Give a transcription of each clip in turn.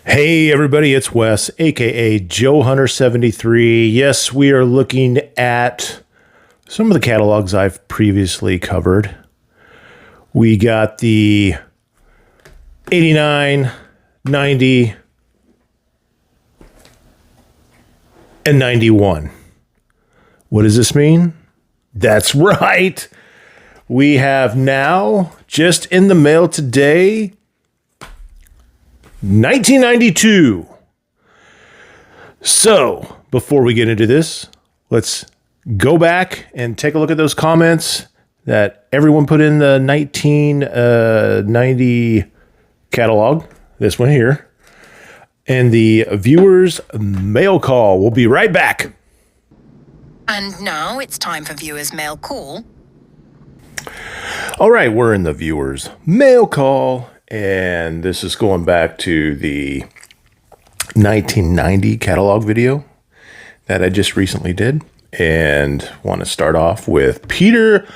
Hey everybody, it's Wes, aka Joe Hunter 73. Yes, we are looking at some of the catalogs I've previously covered. We got the 89, 90, and 91. What does this mean? That's right. We have now, just in the mail today, 1992. So, before we get into this, let's go back and take a look at those comments that everyone put in the 1990 catalog. This one here. And the viewers' mail call. We'll be right back. And now it's time for viewers' mail call. All right, we're in the viewers' mail call. And this is going back to the 1990 catalog video that I just recently did. And want to start off with Peter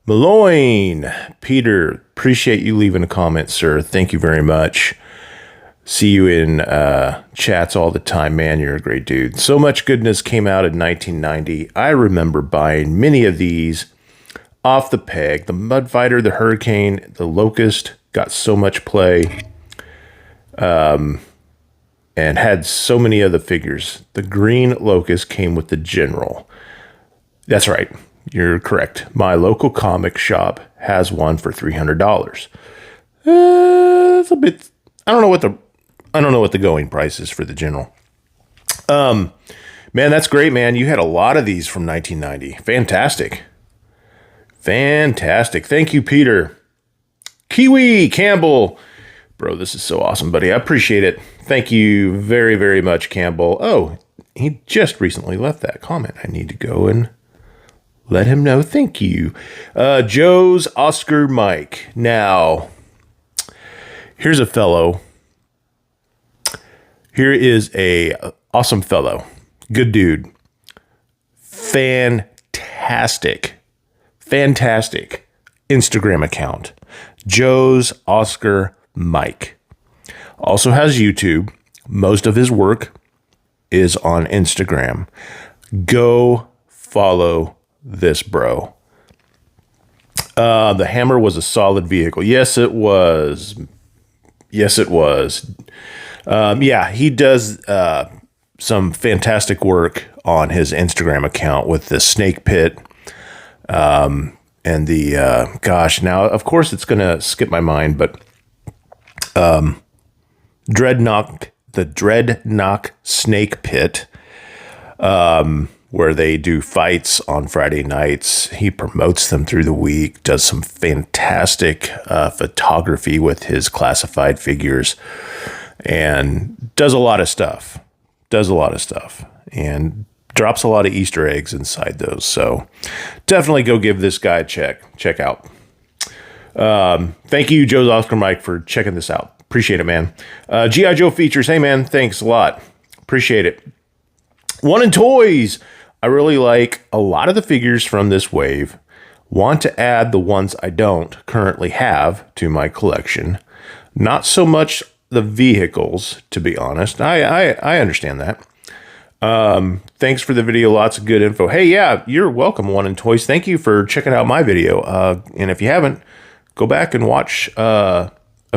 Malloyne. Peter, appreciate you leaving a comment, sir. Thank you very much. See you in chats all the time. Man, you're a great dude. So much goodness came out in 1990. I remember buying many of these off the peg. The Mud Fighter, the Hurricane, the Locust got so much play and had so many of the figures. The Green Locust came with the General. That's right. You're correct. My local comic shop has one for $300. It's a bit. I don't know what the going price is for the General. Man, that's great, man. You had a lot of these from 1990. Fantastic. Thank you, Peter. Kiwi Campbell. Bro, this is so awesome, buddy. I appreciate it. Thank you very, very much, Campbell. Oh, he just recently left that comment. I need to go and let him know. Thank you. Joe's Oscar Mike. Now, here's a fellow. Here is a awesome fellow. Good dude. Fantastic Instagram account. Joe's Oscar Mike. Also has YouTube. Most of his work is on Instagram. Go follow this bro. The Hammer was a solid vehicle. Yes, it was. Yeah, he does some fantastic work on his Instagram account with the Snake Pit. And the, now, of course, it's going to skip my mind, but the Dreadnought Snake Pit, where they do fights on Friday nights. He promotes them through the week, does some fantastic photography with his classified figures, and does a lot of stuff. And drops a lot of Easter eggs inside those. So definitely go give this guy a check out. Thank you, Joe's Oscar Mike, for checking this out. Appreciate it, man. G.I. Joe features. Hey, man, thanks a lot. Appreciate it. One in Toys. I really like a lot of the figures from this wave. Want to add the ones I don't currently have to my collection. Not so much the vehicles, to be honest. I understand that. Thanks for the video. Lots of good info. Hey, yeah, you're welcome, One in Toys. Thank you for checking out my video. And if you haven't, go back and watch a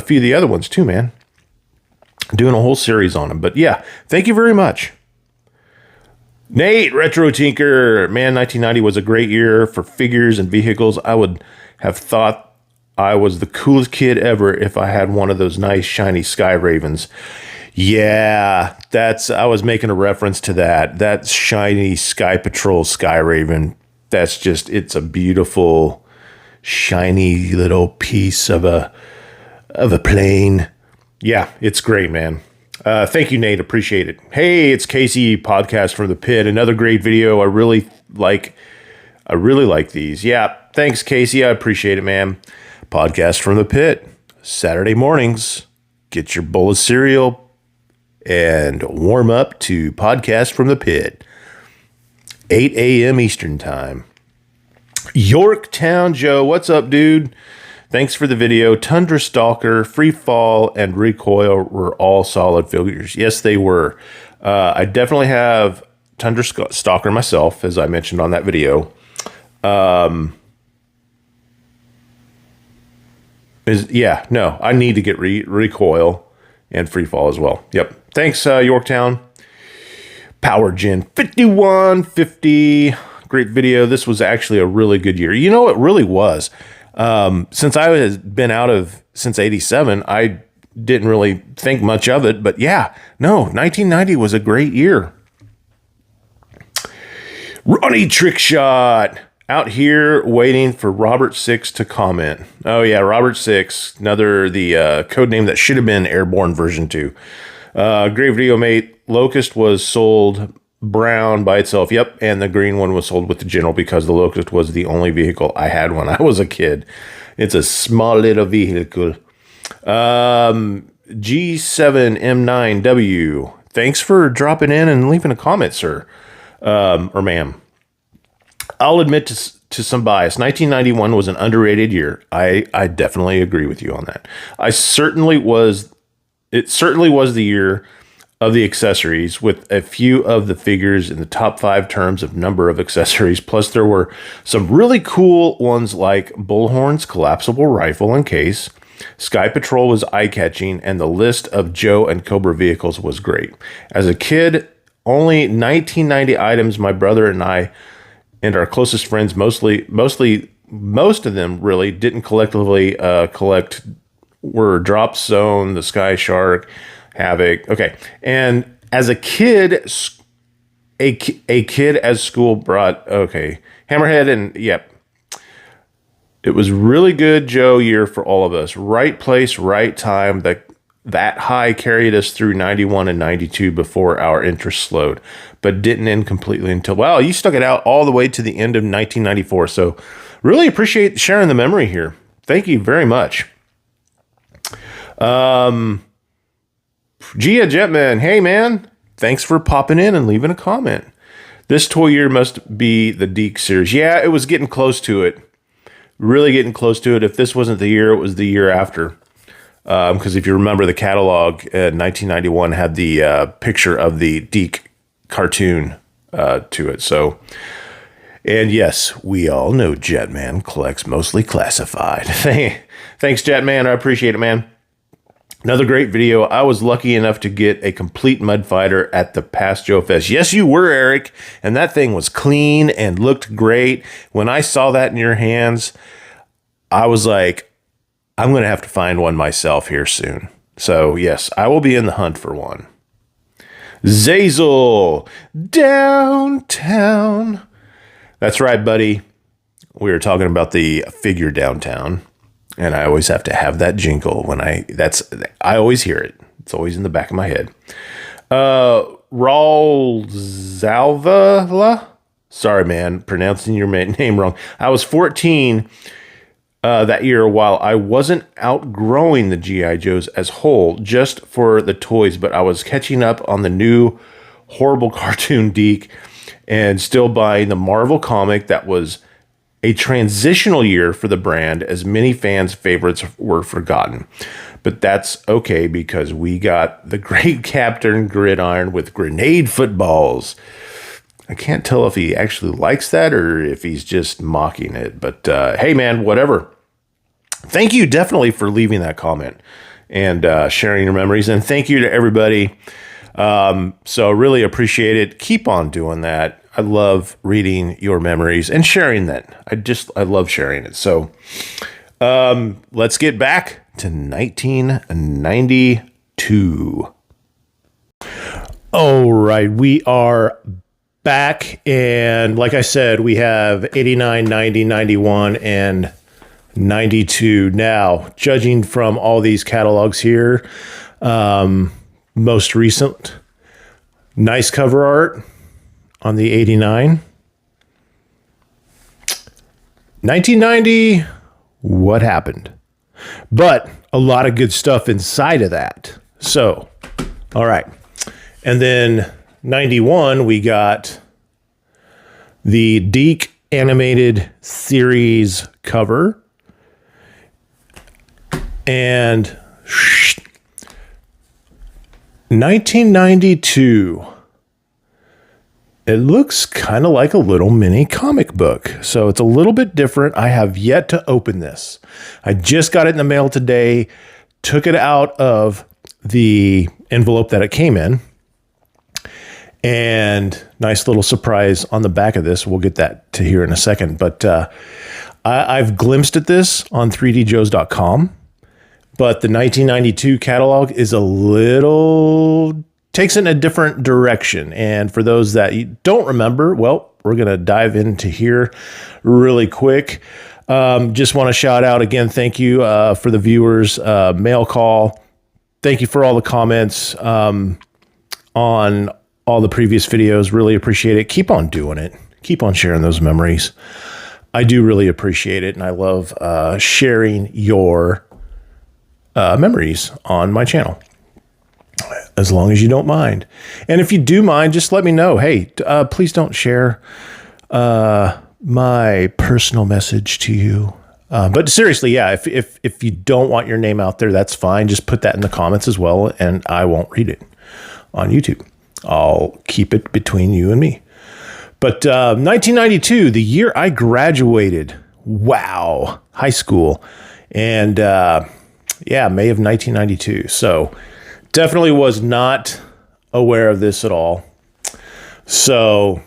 few of the other ones too, man. Doing a whole series on them. But yeah, thank you very much. Nate, Retro Tinker. Man, 1990 was a great year for figures and vehicles. I would have thought I was the coolest kid ever if I had one of those nice, shiny Sky Ravens. Yeah, I was making a reference to that. That shiny Sky Patrol Sky Raven. That's just, it's a beautiful, shiny little piece of a plane. Yeah, it's great, man. Thank you, Nate. Appreciate it. Hey, it's Casey, Podcast from the Pit. Another great video. I really like these. Yeah, thanks, Casey. I appreciate it, man. Podcast from the Pit. Saturday mornings. Get your bowl of cereal and warm up to Podcast from the Pit. 8 a.m. Eastern Time. Yorktown Joe, what's up, dude? Thanks for the video. Tundra Stalker, Free Fall, and Recoil were all solid figures. Yes, they were. I definitely have Tundra Stalker myself, as I mentioned on that video. I need to get Recoil and Free Fall as well. Yep. Thanks, Yorktown. Power Gen 5150. Great video. This was actually a really good year. You know, it really was. Since I has been out of since 87, I didn't really think much of it. But yeah, no, 1990 was a great year. Ronnie Trickshot. Out here waiting for Robert 6 to comment. Oh, yeah, Robert 6. The code name that should have been Airborne version 2. Great video, mate. Locust was sold brown by itself. Yep, and the green one was sold with the General because the Locust was the only vehicle I had when I was a kid. It's a small little vehicle. G7M9W. Thanks for dropping in and leaving a comment, sir. Or ma'am. I'll admit to some bias. 1991 was an underrated year. I definitely agree with you on that. It certainly was the year of the accessories, with a few of the figures in the top 5 terms of number of accessories. Plus, there were some really cool ones like Bullhorn's collapsible rifle and case. Sky Patrol was eye-catching, and the list of Joe and Cobra vehicles was great. As a kid, only 1990 items my brother and I and our closest friends, most of them really didn't collectively collect, were Drop Zone, the Sky Shark, Havoc. Okay. And as a kid, a kid at school brought, Hammerhead, and yep. It was really good Joe year for all of us. Right place, right time. That high carried us through 91 and 92 before our interest slowed, but didn't end completely until, wow, you stuck it out all the way to the end of 1994. So really appreciate sharing the memory here. Thank you very much. Gia Jetman, hey man, thanks for popping in and leaving a comment. This toy year must be the Deke series. Yeah, it was getting close to it. Really getting close to it. If this wasn't the year, it was the year after. Because if you remember, the catalog in 1991 had the picture of the Deke cartoon to it. So, and yes, we all know Jetman collects mostly classified. Thanks, Jetman. I appreciate it, man. Another great video. I was lucky enough to get a complete Mud Fighter at the past Joe Fest. Yes, you were, Eric. And that thing was clean and looked great. When I saw that in your hands, I was like, I'm going to have to find one myself here soon. So, yes, I will be in the hunt for one. Zazel, downtown. That's right, buddy. We were talking about the figure downtown. And I always have to have that jingle when I always hear it. It's always in the back of my head. Raul Zalvala. Sorry, man, pronouncing your name wrong. I was 14 that year while I wasn't outgrowing the G.I. Joes as whole just for the toys, but I was catching up on the new horrible cartoon Deke and still buying the Marvel comic. That was a transitional year for the brand, as many fans' favorites were forgotten. But that's okay because we got the great Captain Gridiron with grenade footballs. I can't tell if he actually likes that or if he's just mocking it. But hey, man, whatever. Thank you definitely for leaving that comment and sharing your memories. And thank you to everybody. So really appreciate it. Keep on doing that. I love reading your memories and sharing that. I love sharing it. So let's get back to 1992. All right, we are back. And like I said, we have 89, 90, 91, and 92. Now, judging from all these catalogs here, most recent, nice cover art on the 89. 1990, what happened? But a lot of good stuff inside of that. So, all right. And then 91, we got the Deke animated series cover. And 1992. It looks kind of like a little mini comic book. So it's a little bit different. I have yet to open this. I just got it in the mail today, took it out of the envelope that it came in. And nice little surprise on the back of this. We'll get that to here in a second. But I've glimpsed at this on 3djoes.com. But the 1992 catalog is takes it in a different direction. And for those that you don't remember, well, we're going to dive into here really quick. Just want to shout out again, thank you for the viewers, mail call. Thank you for all the comments on all the previous videos. Really appreciate it. Keep on doing it. Keep on sharing those memories. I do really appreciate it. And I love sharing your memories on my channel, as long as you don't mind. And if you do mind, just let me know. Hey, please don't share my personal message to you. But seriously, yeah, if you don't want your name out there, that's fine. Just put that in the comments as well, and I won't read it on YouTube. I'll keep it between you and me. But 1992, the year I graduated. Wow, high school. And yeah, May of 1992. So definitely was not aware of this at all. So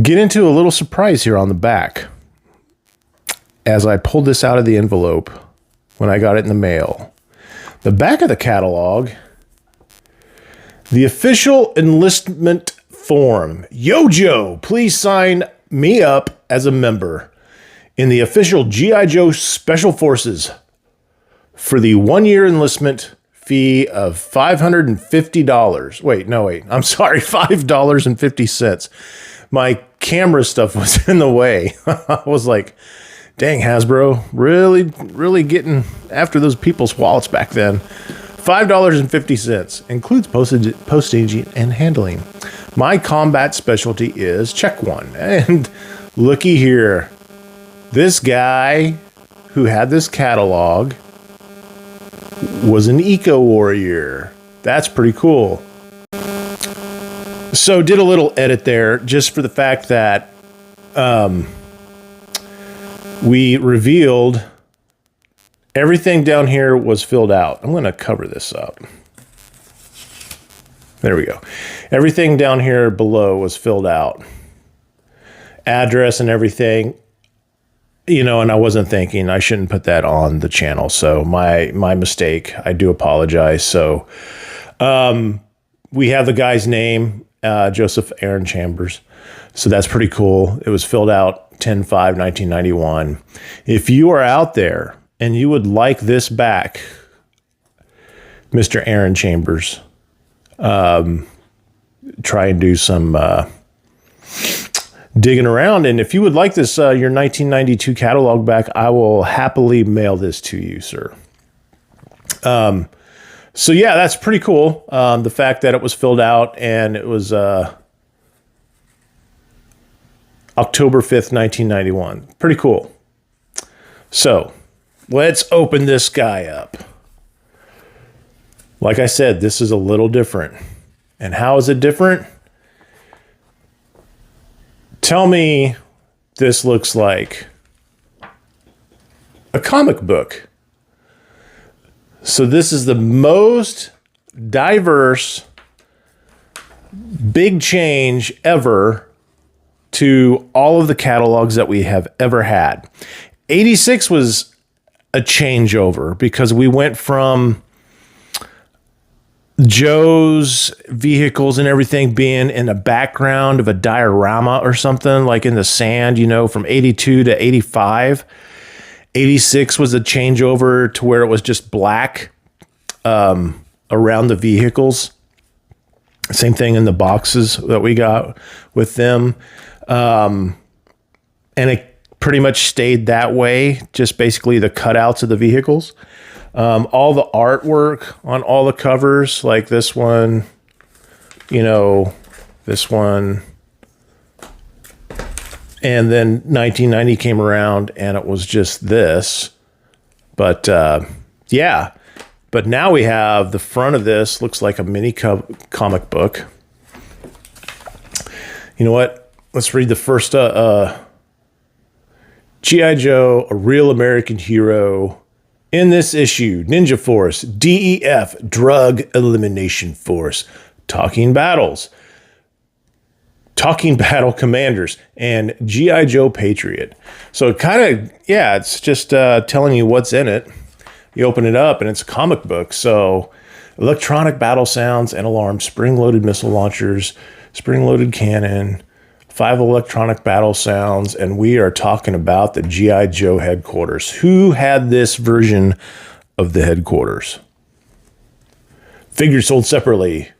get into a little surprise here on the back. As I pulled this out of the envelope when I got it in the mail, the back of the catalog, the official enlistment form. Yo, Joe, please sign me up as a member in the official G.I. Joe Special Forces for the 1-year enlistment fee of $550. Wait, I'm sorry, $5.50. My camera stuff was in the way. I was like, dang, Hasbro, really getting after those people's wallets back then. $5.50 includes postage and handling. My combat specialty is check one. And looky here. This guy who had this catalog was an eco warrior. That's pretty cool. So did a little edit there just for the fact that we revealed everything down here was filled out. I'm going to cover this up. There we go. Everything down here below was filled out. Address and everything. You know, and I wasn't thinking I shouldn't put that on the channel. So my mistake. I do apologize. So we have the guy's name, Joseph Aaron Chambers. So that's pretty cool. It was filled out 10/5/1991. If you are out there and you would like this back, Mr. Aaron Chambers, try and do some digging around. And if you would like this, your 1992 catalog back, I will happily mail this to you, sir. So yeah, that's pretty cool. The fact that it was filled out and it was October 5th, 1991. Pretty cool. So let's open this guy up. Like I said, this is a little different. And how is it different? Tell me this looks like a comic book. So this is the most diverse big change ever to all of the catalogs that we have ever had. 86 was a changeover because we went from Joe's vehicles and everything being in the background of a diorama or something, like in the sand, you know, from 82 to 85. 86 was a changeover to where it was just black around the vehicles. Same thing in the boxes that we got with them. And it pretty much stayed that way, just basically the cutouts of the vehicles. All the artwork on all the covers, like this one, you know, this one. And then 1990 came around and it was just this. But yeah, but now we have the front of this looks like a mini comic book. You know what? Let's read the first G.I. Joe, a real American hero. In this issue, Ninja Force, DEF, Drug Elimination Force, Talking Battles, Talking Battle Commanders, and G.I. Joe Patriot. So it kind of, yeah, it's just telling you what's in it. You open it up and it's a comic book. So electronic battle sounds and alarms, spring-loaded missile launchers, spring-loaded cannon, 5 electronic battle sounds, and we are talking about the G.I. Joe headquarters. Who had this version of the headquarters? Figures sold separately.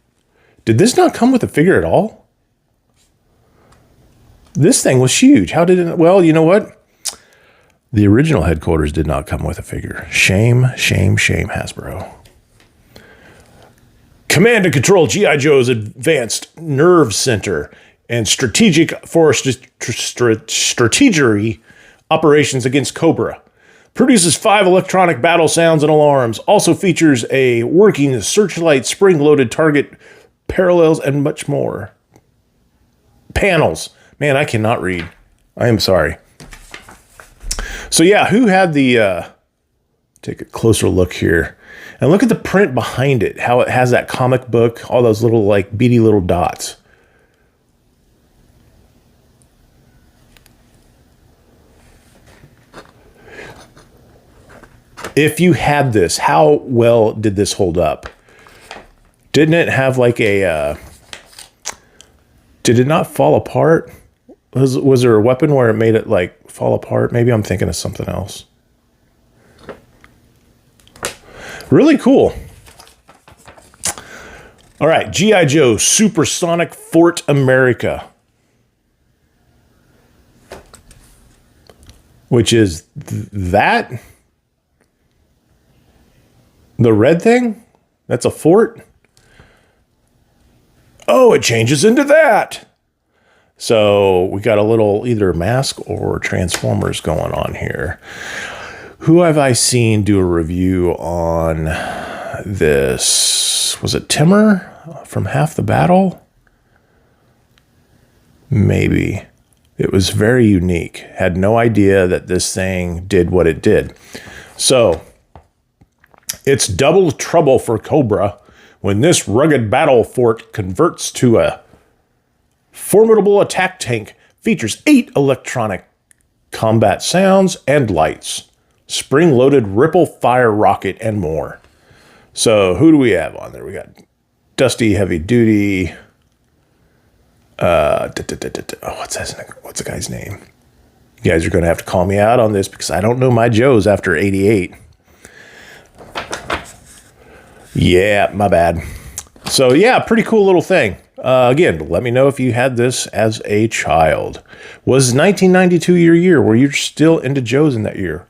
Did this not come with a figure at all? This thing was huge. How did it? Well, you know what? The original headquarters did not come with a figure. Shame, shame, shame, Hasbro. Command and control G.I. Joe's advanced nerve center and strategic force strategery operations against Cobra. Produces 5 electronic battle sounds and alarms. Also features a working searchlight, spring-loaded target, parallels, and much more. Panels. Man, I cannot read. I am sorry. So yeah, who had the... take a closer look here. And look at the print behind it. How it has that comic book. All those little, like, beady little dots. If you had this, how well did this hold up? Didn't it have like a... did it not fall apart? Was there a weapon where it made it like fall apart? Maybe I'm thinking of something else. Really cool. All right, G.I. Joe Supersonic Fort America. Which is that... the red thing? That's a fort? Oh, it changes into that. So we got a little either mask or Transformers going on here. Who have I seen do a review on this? Was it Timmer from Half the Battle? Maybe. It was very unique. Had no idea that this thing did what it did. So... it's double trouble for Cobra when this rugged battle fort converts to a formidable attack tank. Features 8 electronic combat sounds and lights, spring-loaded ripple fire rocket, and more. So who do we have on there? We got Dusty Heavy Duty. What's the guy's name? You guys are going to have to call me out on this because I don't know my Joes after 88. Yeah, my bad. So yeah, pretty cool little thing. Again, let me know if you had this as a child. Was 1992 your year? Were you still into Joes in that year?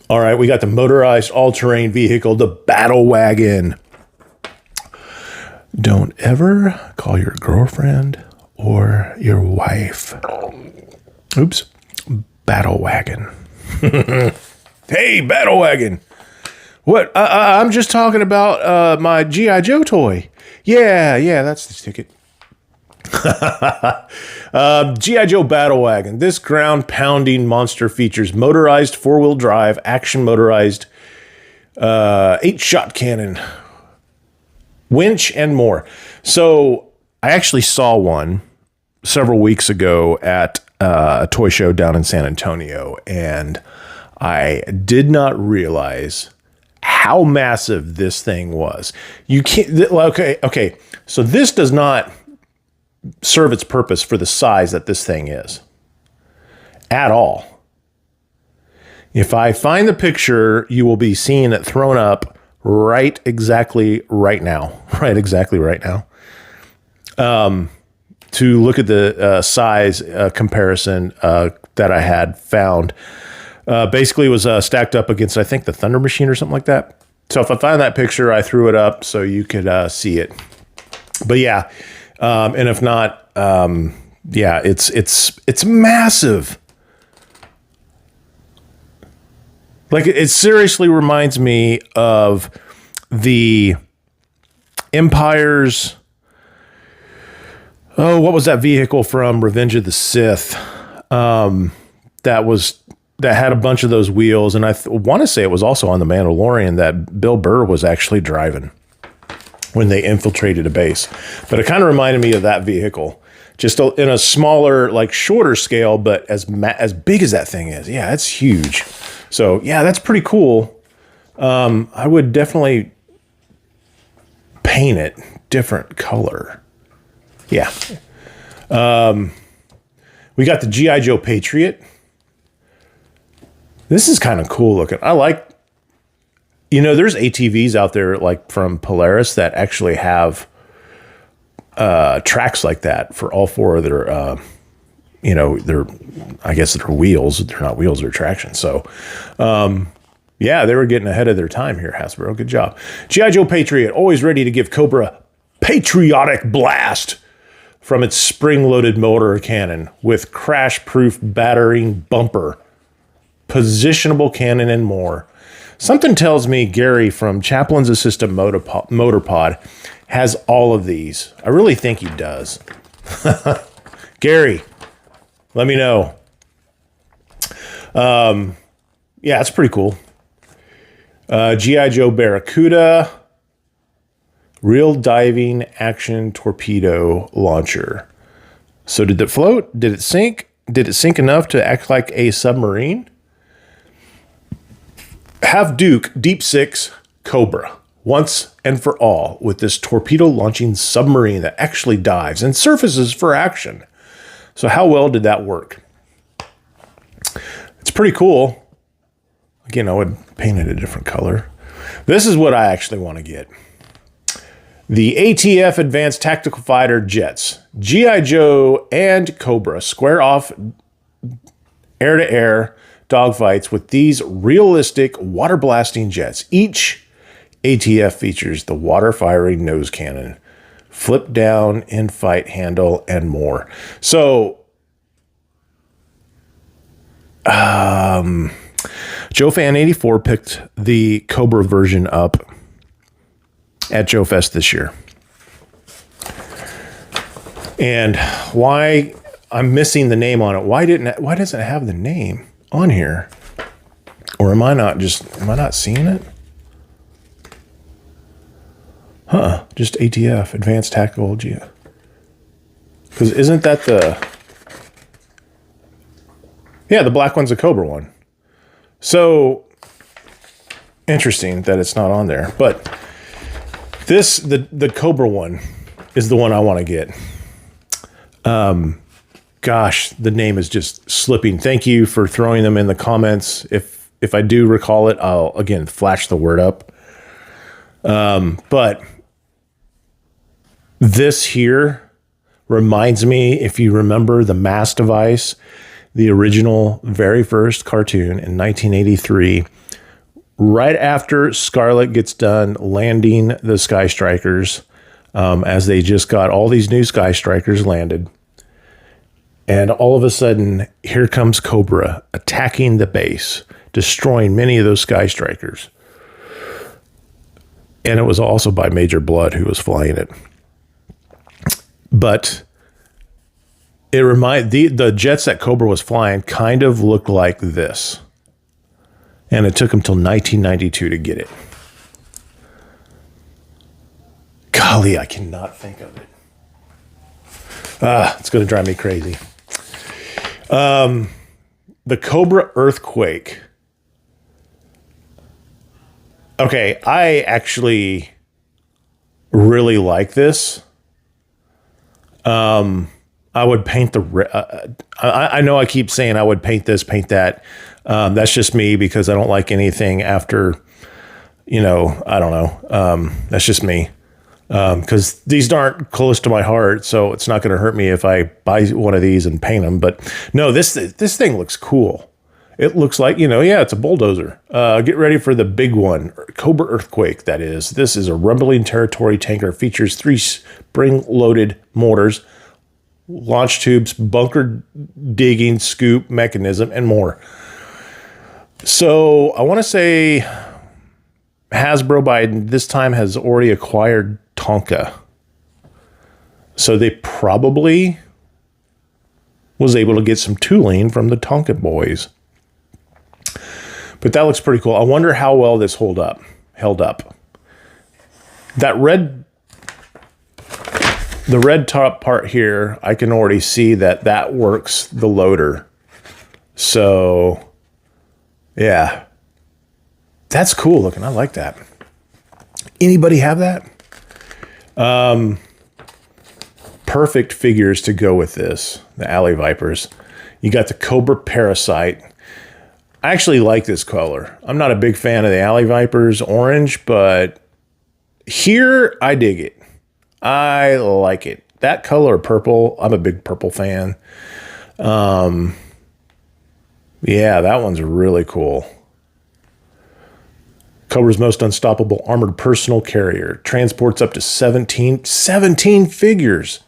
All right, we got the motorized all-terrain vehicle, the Battle Wagon. Don't ever call your girlfriend or your wife. Oops. Battle Wagon. Hey, Battle Wagon. What? I'm just talking about my G.I. Joe toy. Yeah, that's the ticket. G.I. Joe Battle Wagon. This ground-pounding monster features motorized four-wheel drive, action motorized 8-shot cannon, winch, and more. So I actually saw one several weeks ago at a toy show down in San Antonio, and I did not realize how massive this thing was. You can't, okay. So this does not serve its purpose for the size that this thing is at all. If I find the picture, you will be seeing it thrown up exactly right now. To look at the size comparison that I had found. Basically, it was stacked up against, I think, the Thunder Machine or something like that. So if I find that picture, I threw it up so you could see it. But yeah, and if not, yeah, it's massive. Like, it seriously reminds me of the Empire's, what was that vehicle from Revenge of the Sith? That had a bunch of those wheels, and I want to say it was also on The Mandalorian that Bill Burr was actually driving when they infiltrated a base. But it kind of reminded me of that vehicle, just in a smaller, like shorter scale, but as big as that thing is. Yeah, it's huge. So yeah, that's pretty cool. I would definitely paint it different color. Yeah. We got the G.I. Joe Patriot. This is kind of cool looking. I like, there's ATVs out there like from Polaris that actually have tracks like that for all four of their, I guess they're wheels. They're not wheels, they're traction. So, yeah, they were getting ahead of their time here, Hasbro. Good job. G.I. Joe Patriot, always ready to give Cobra patriotic blast from its spring-loaded motor cannon with crash-proof battering bumper, positionable cannon, and more. Something tells me Gary from Chaplin's Assistant Motorpod has all of these. I really think he does. Gary, let me know. Yeah, it's pretty cool. G.I. Joe Barracuda, real diving action torpedo launcher. So did it float? Did it sink? Did it sink enough to act like a submarine? Have Duke Deep Six Cobra once and for all with this torpedo launching submarine that actually dives and surfaces for action. So how well did that work? It's pretty cool. Again, I would paint it a different color. This is what I actually want to get. The ATF Advanced Tactical Fighter Jets, G.I. Joe and Cobra square off air-to-air dogfights with these realistic water-blasting jets. Each ATF features the water-firing nose cannon, flip-down in-fight handle, and more. So, JoeFan84 picked the Cobra version up at Joe Fest this year. And why I'm missing the name on it? Why doesn't it have the name on here? Or am I not seeing it? Just ATF, Advanced Tactical GF. Because isn't that the black one's a Cobra one. So interesting that it's not on there. But the Cobra one is the one I want to get. Gosh, the name is just slipping. Thank you for throwing them in the comments. If I do recall it, I'll again flash the word up. But this here reminds me, if you remember the Mass Device, the original very first cartoon in 1983, right after Scarlet gets done landing the Sky Strikers, as they just got all these new Sky Strikers landed. And all of a sudden, here comes Cobra attacking the base, destroying many of those Sky Strikers. And it was also by Major Blood who was flying it. But the jets that Cobra was flying kind of looked like this. And it took him till 1992 to get it. Golly, I cannot think of it. It's going to drive me crazy. The Cobra Earthquake. Okay, I actually really like this. I would paint I know I keep saying I would paint this, paint that. That's just me because I don't like anything after, I don't know. That's just me. Because these aren't close to my heart, so it's not going to hurt me if I buy one of these and paint them. But no, this thing looks cool. It looks like, it's a bulldozer. Get ready for the big one, Cobra Earthquake, that is. This is a rumbling territory tanker, features 3 spring-loaded mortars, launch tubes, bunker digging, scoop mechanism, and more. So I want to say Hasbro by this time has already acquired Tonka. So they probably was able to get some tooling from the Tonka boys. But that looks pretty cool. I wonder how well this held up. The red top part here, I can already see that works the loader. So, yeah. That's cool looking. I like that. Anybody have that? Perfect figures to go with this. The Alley Vipers. You got the Cobra Parasite. I actually like this color. I'm not a big fan of the Alley Vipers orange, but here I dig it. I like it. That color purple, I'm a big purple fan. Yeah, that one's really cool. Cobra's most unstoppable armored personal carrier. Transports up to 17 figures.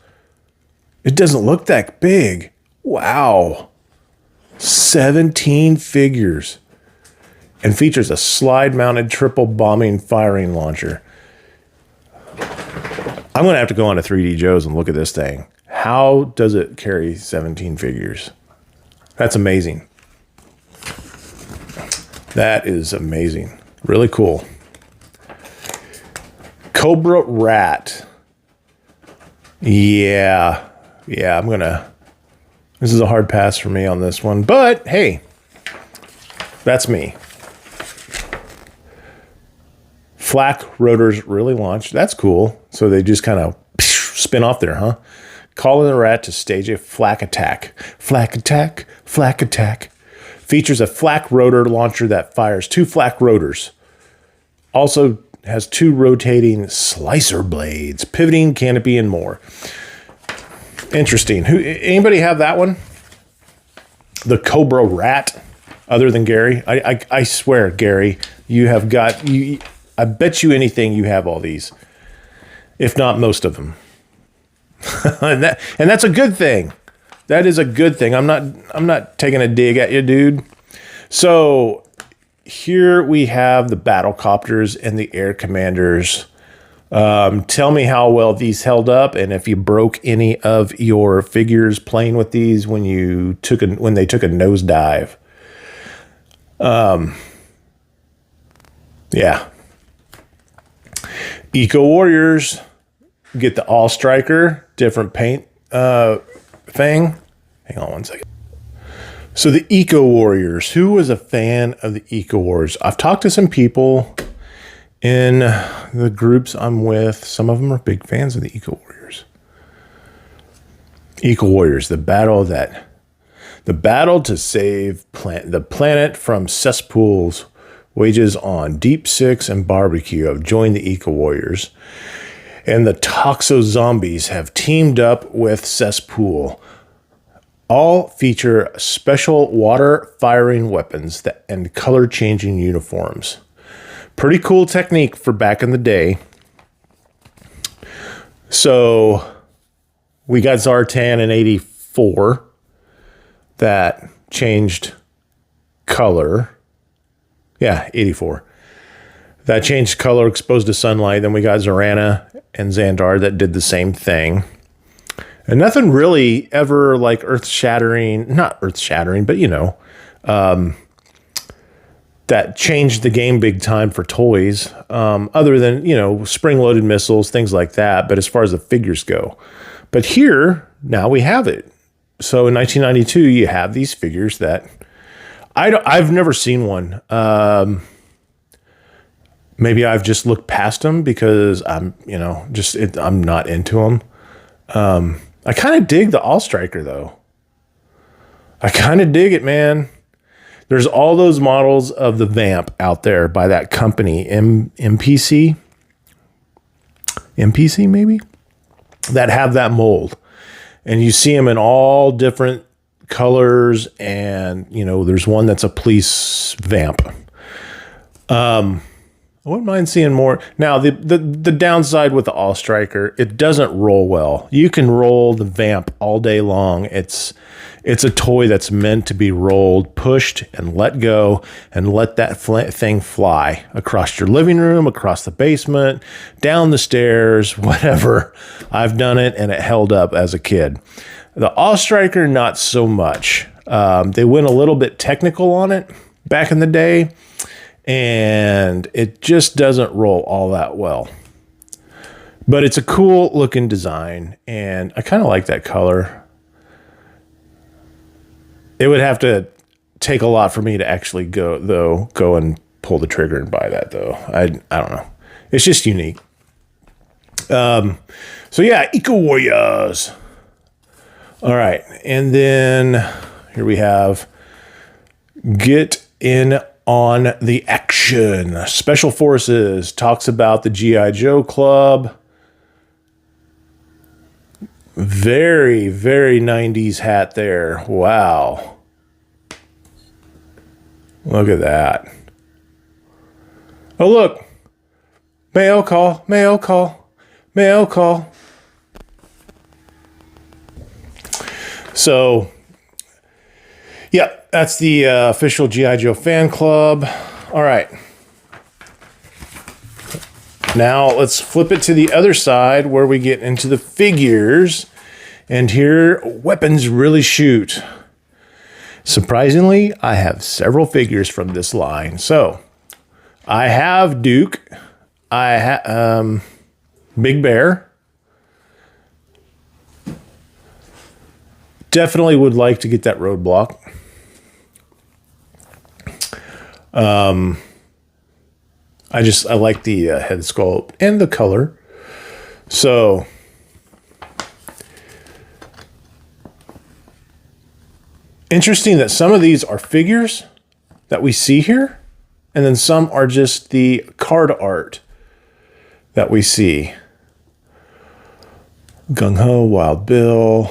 It doesn't look that big. Wow. 17 figures. And features a slide-mounted triple bombing firing launcher. I'm going to have to go on to 3D Joe's and look at this thing. How does it carry 17 figures? That's amazing. That is amazing. Really cool. Cobra Rat. Yeah, I'm going to... This is a hard pass for me on this one. But, hey, that's me. Flak rotors really launched. That's cool. So they just kind of spin off there, huh? Calling the rat to stage a flak attack. Flak attack, flak attack. Features a flak rotor launcher that fires 2 flak rotors. Also has 2 rotating slicer blades, pivoting canopy, and more. Interesting. Anybody have that one? The Cobra Rat, other than Gary? I swear, Gary, you have got... I bet you anything you have all these, if not most of them. and that's a good thing. That is a good thing. I'm not taking a dig at you, dude. So here we have the battle copters and the air commanders. Tell me how well these held up, and if you broke any of your figures playing with these when they took a nosedive. Yeah. Eco Warriors, get the All Striker, different paint thing. Hang on one second. So the Eco Warriors, who was a fan of the Eco Warriors? I've talked to some people in the groups I'm with. Some of them are big fans of the Eco Warriors. Eco Warriors, the battle to save the planet from cesspools wages on Deep Six and Barbecue have joined the Eco Warriors, and the Toxo Zombies have teamed up with Cesspool. All feature special water-firing weapons and color-changing uniforms. Pretty cool technique for back in the day. So we got Zartan in 84 that changed color. Yeah, 84. That changed color, exposed to sunlight. Then we got Zorana and Xandar that did the same thing. And nothing really ever like earth-shattering, not earth-shattering, but that changed the game big time for toys, other than, spring-loaded missiles, things like that. But as far as the figures go. But here, now we have it. So in 1992, you have these figures that... I've never seen one. Maybe I've just looked past them because I'm not into them. I kind of dig the All Striker though. I kind of dig it, man. There's all those models of the Vamp out there by that company, MPC maybe, that have that mold, and you see them in all different colors, and there's one that's a police vamp. I wouldn't mind seeing more. Now, the downside with the All Striker, it doesn't roll well. You can roll the Vamp all day long. It's a toy that's meant to be rolled, pushed, and let go, and let that thing fly across your living room, across the basement, down the stairs, whatever. I've done it, and it held up as a kid. The All Striker, not so much. They went a little bit technical on it back in the day, and it just doesn't roll all that well. But it's a cool looking design, and I kind of like that color. It would have to take a lot for me to actually go and pull the trigger and buy that, though. I don't know. It's just unique. So yeah, Eco Warriors. All right, and then here we have Get In on the Action. Special Forces talks about the G.I. Joe Club. Very, very 90s hat there. Wow. Look at that. Oh, look. Mail call, mail call, mail call. So, yeah, that's the official G.I. Joe fan club. All right. Now let's flip it to the other side where we get into the figures. And here, weapons really shoot. Surprisingly, I have several figures from this line. So, I have Duke. I have Big Bear. Definitely would like to get that Roadblock. I like the head sculpt and the color. So interesting that some of these are figures that we see here, and then some are just the card art that we see. Gung Ho, Wild Bill,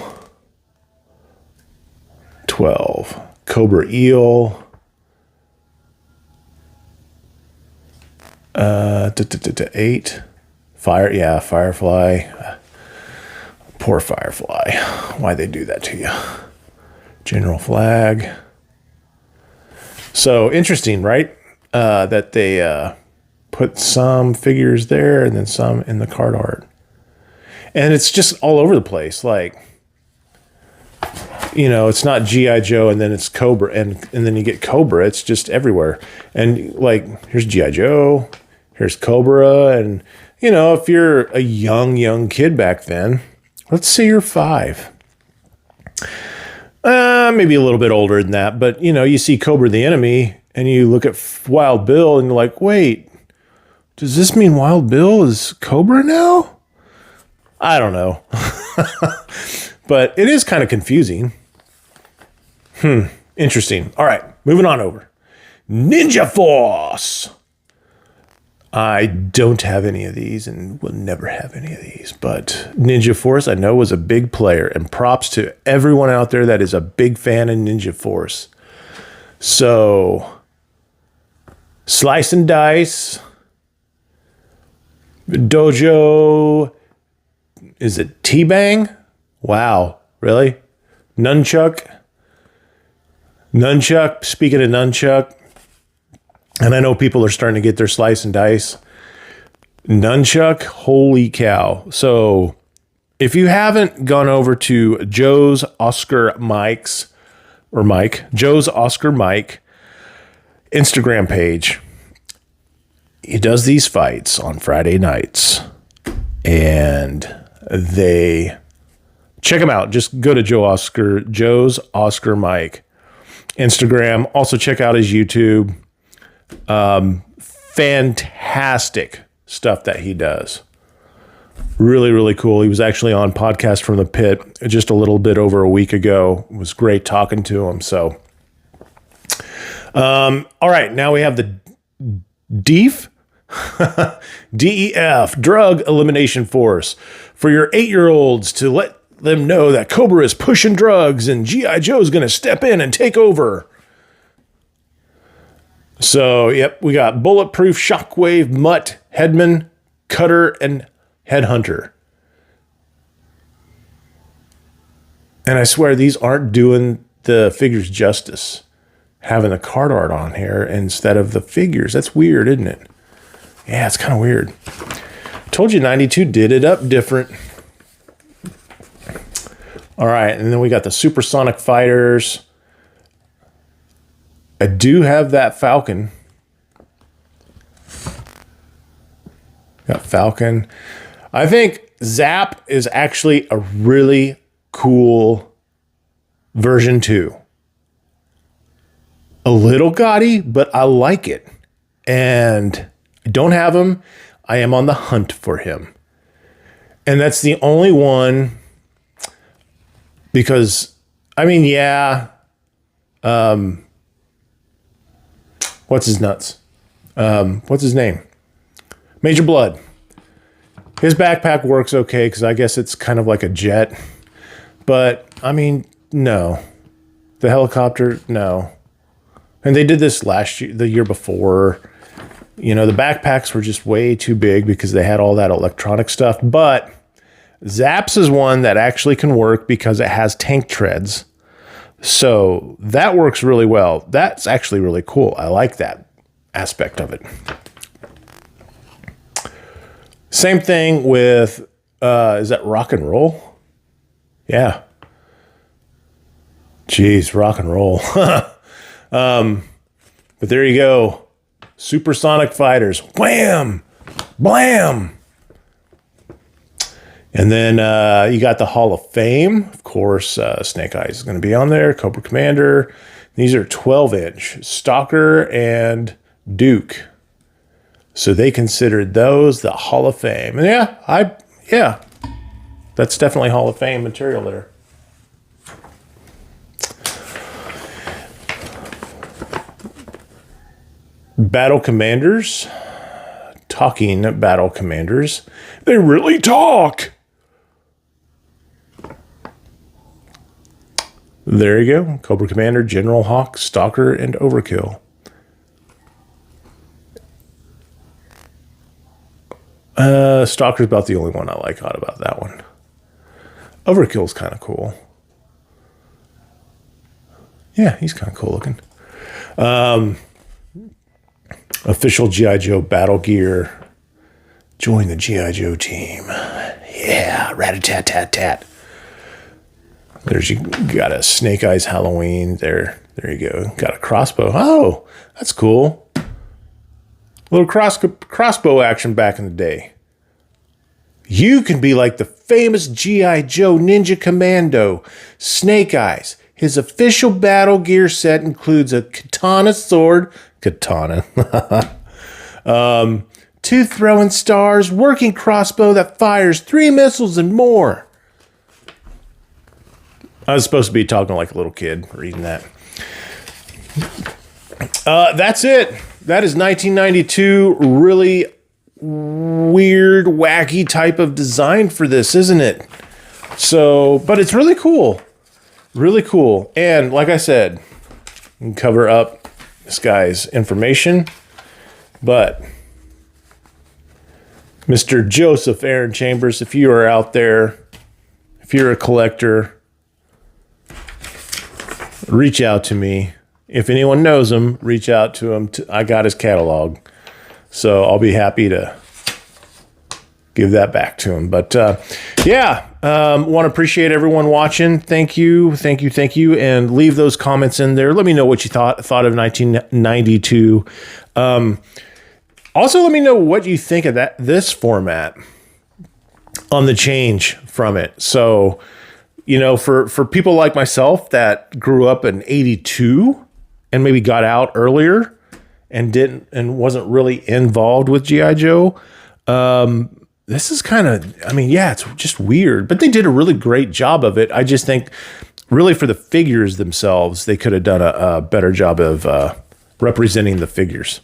12, Cobra Eel, 8, Firefly. Poor Firefly. Why'd they do that to you? General Flag. So interesting, right? That they put some figures there and then some in the card art. And it's just all over the place. Like, you know, it's not G.I. Joe and then it's Cobra and then you get Cobra. It's just everywhere. And like, here's G.I. Joe, here's Cobra. And, you know, if you're a young kid back then, let's say you're 5. Maybe a little bit older than that. But, you know, you see Cobra the Enemy and you look at Wild Bill and you're like, wait, does this mean Wild Bill is Cobra now? I don't know. But it is kind of confusing. Interesting. All right, moving on over. Ninja Force. I don't have any of these and will never have any of these. But Ninja Force, I know, was a big player. And props to everyone out there that is a big fan of Ninja Force. So, Slice and Dice. Dojo. Is it T-Bang? Wow, really? Nunchuck. Speaking of Nunchuck, and I know people are starting to get their Slice and Dice. Nunchuck, holy cow. So if you haven't gone over to Joe's Oscar Mike Instagram page, he does these fights on Friday nights. And they check him out. Just go to Joe's Oscar Mike Instagram. Also check out his YouTube. Fantastic stuff that he does. Really, really cool. He was actually on Podcast from the Pit just a little bit over a week ago. It was great talking to him. So, all right, now we have the DEF. DEF, Drug Elimination Force, for your 8-year-olds to let them know that Cobra is pushing drugs and G.I. Joe's going to step in and take over. So, yep, we got Bulletproof, Shockwave, Mutt, Headman, Cutter, and Headhunter. And I swear these aren't doing the figures justice, having the card art on here instead of the figures. That's weird, isn't it? Yeah, it's kind of weird. Told you 92 did it up different. All right, and then we got the Supersonic Fighters. I do have that Falcon. Got Falcon. I think Zap is actually a really cool version 2. A little gaudy, but I like it. And I don't have him. I am on the hunt for him. And that's the only one because, I mean, yeah. What's his nuts? What's his name? Major Blood. His backpack works okay because I guess it's kind of like a jet. But, I mean, no. The helicopter, no. And they did this last year, the year before. You know, the backpacks were just way too big because they had all that electronic stuff. But Zaps is one that actually can work because it has tank treads. So that works really well. That's actually really cool. I like that aspect of it. Same thing with, is that Rock and Roll? Yeah. Jeez, Rock and Roll. But there you go. Supersonic Fighters. Wham! Blam! And then you got the Hall of Fame. Of course, Snake Eyes is going to be on there. Cobra Commander. These are 12-inch. Stalker and Duke. So they considered those the Hall of Fame. And yeah, that's definitely Hall of Fame material there. Battle Commanders. Talking Battle Commanders. They really talk. There you go. Cobra Commander, General Hawk, Stalker, and Overkill. Stalker's about the only one I like out about that one. Overkill's kind of cool. Yeah, he's kind of cool looking. Official G.I. Joe battle gear. Join the G.I. Joe team. Yeah, rat-a-tat-tat-tat. You got a Snake Eyes Halloween. There you go. Got a crossbow. Oh, that's cool. A little crossbow action back in the day. You can be like the famous G.I. Joe Ninja Commando, Snake Eyes. His official battle gear set includes a katana sword. Katana. Two throwing stars, working crossbow that fires 3 missiles and more. I was supposed to be talking like a little kid reading that. That's it. That is 1992. Really weird, wacky type of design for this, isn't it? So, but it's really cool. Really cool. And like I said, you can cover up this guy's information. But Mr. Joseph Aaron Chambers, if you are out there, if you're a collector, reach out to me. If anyone knows him, reach out to him. I got his catalog. So I'll be happy to give that back to him. But want to appreciate everyone watching. Thank you. And leave those comments in there. Let me know what you thought of 1992. Also, let me know what you think of this format on the change from it. So, you know, for people like myself that grew up in 82 and maybe got out earlier and wasn't really involved with G.I. Joe, this is kind of, it's just weird, but they did a really great job of it. I just think really for the figures themselves, they could have done a better job of representing the figures.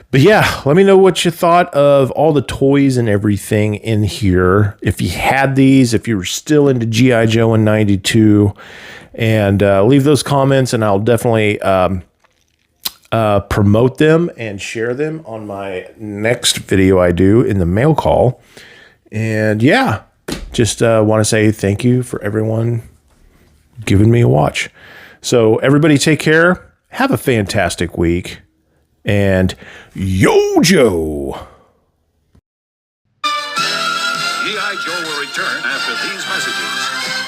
But yeah, let me know what you thought of all the toys and everything in here. If you had these, if you were still into G.I. Joe in 92, and leave those comments, and I'll definitely promote them and share them on my next video I do in the mail call. And yeah, just want to say thank you for everyone giving me a watch. So everybody take care. Have a fantastic week. And yo, Joe! G.I. Joe will return after these messages.